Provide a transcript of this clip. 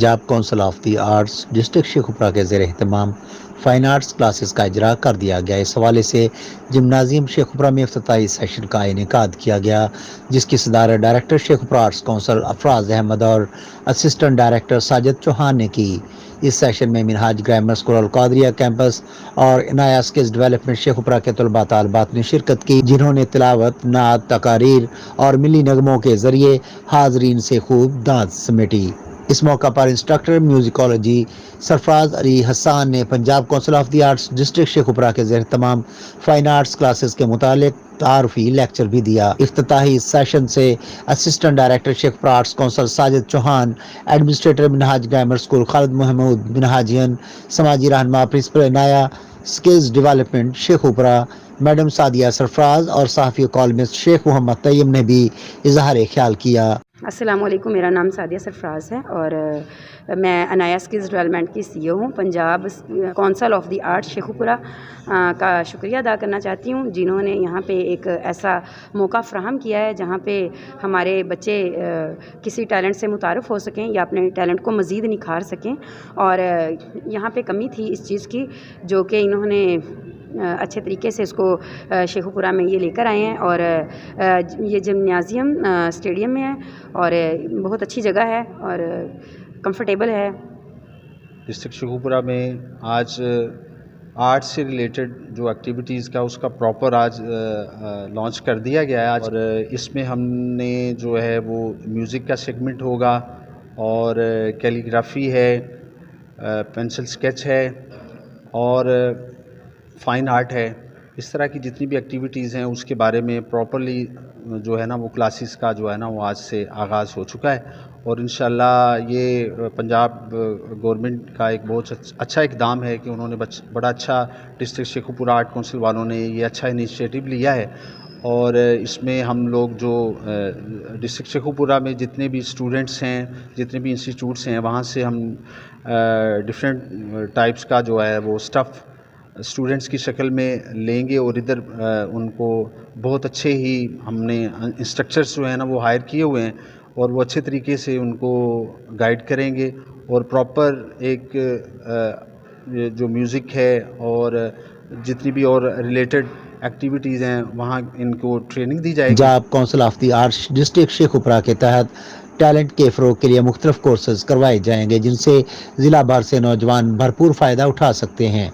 Punjab council of the arts district Sheikhupura के ज़ेर एहतमाम fine arts classes का इजरा कर दिया गया। इस हवाले से जिमनाजियम शेखुपुरा में इफ्तिताही सेशन का इनेकाद किया गया, जिसकी सदारत director Sheikhupura arts council Afraz Ahmad और असिस्टेंट डायरेक्टर साजिद चौहान ने की। इस सेशन में मिनहाज ग्रामर स्कूल अल-कादरिया कैंपस और इनाया स्किल्स डेवलपमेंट शेखुपुरा के तलबा तालिबात ने शिरकत की, जिन्होंने तिलावत, नात, तकारीर और मिली नगमों के जरिए हाजरीन से खूब दाद समेटी। इस मौका पर इंस्ट्रक्टर म्यूजिकोलॉजी सरफराज अली हसन ने Punjab council of the arts district Sheikhupura के ज़ेर तमाम फाइन आर्ट्स क्लासेस के मुतालिक तारुफी लेक्चर भी दिया। इफ्तिताही सेशन से assistant director Sheikhupura arts council Sajid Chauhan, administrator Minhaj grammar school Khalid Mahmood Minhajian, समाजी रहनुमा principal Inaya skills development Sheikhupura madam Sadia Sarfraz और सहाफ़ी कॉलमिस्ट शेख मोहम्मद तैयब ने भी इजहार ख्याल किया। अस्सलाम वालेकुम, मेरा नाम सादिया सरफराज है और मैं अनाया स्किल्स डेवलपमेंट की सीईओ हूँ। Punjab council of the arts Sheikhupura का शुक्रिया अदा करना चाहती हूँ, जिन्होंने यहाँ पे एक ऐसा मौका फ़राहम किया है जहाँ पे हमारे बच्चे किसी टैलेंट से मुतारफ़ हो सकें या अपने टैलेंट को मज़ीद निखार सकें। और यहाँ पे कमी थी इस चीज़ की, जो कि इन्होंने अच्छे तरीके से इसको शेखुपुरा में ये लेकर आए हैं। और ये जिम्नाजियम स्टेडियम में है और बहुत अच्छी जगह है और कंफर्टेबल है। डिस्ट्रिक्ट शेखुपुरा में आज आर्ट से रिलेटेड जो एक्टिविटीज़ का उसका प्रॉपर आज लॉन्च कर दिया गया है। और इसमें हमने जो है वो म्यूज़िक का सेगमेंट होगा और कैलीग्राफी है, पेंसिल स्केच है और फ़ाइन आर्ट है। इस तरह की जितनी भी एक्टिविटीज़ हैं उसके बारे में प्रॉपरली जो है ना वो क्लासेस का जो है ना वो आज से आगाज़ हो चुका है। और इंशाल्लाह ये पंजाब गवर्नमेंट का एक बहुत अच्छा इक़दाम है कि उन्होंने बड़ा अच्छा डिस्ट्रिक्ट शेखुपुरा आर्ट काउंसिल वालों ने ये अच्छा इनिशिएटिव लिया है। और इसमें हम लोग जो डिस्ट्रिक्ट शेखुपुरा में जितने भी स्टूडेंट्स हैं, जितने भी इंस्टीट्यूट्स हैं, वहाँ से हम डिफरेंट टाइप्स का जो है वो स्टफ़ स्टूडेंट्स की शक्ल में लेंगे और इधर उनको बहुत अच्छे ही हमने इंस्ट्रक्टर्स जो हैं ना वो हायर किए हुए हैं और वो अच्छे तरीके से उनको गाइड करेंगे। और प्रॉपर एक जो म्यूज़िक है और जितनी भी और रिलेटेड एक्टिविटीज़ हैं वहाँ इनको ट्रेनिंग दी जाएगी। Punjab council of the arts district Sheikhupura के तहत टैलेंट के फ़रोग के लिए मुख्तलिफ कोर्सेज करवाए जाएंगे, जिनसे ज़िला भर से नौजवान भरपूर फ़ायदा उठा सकते हैं।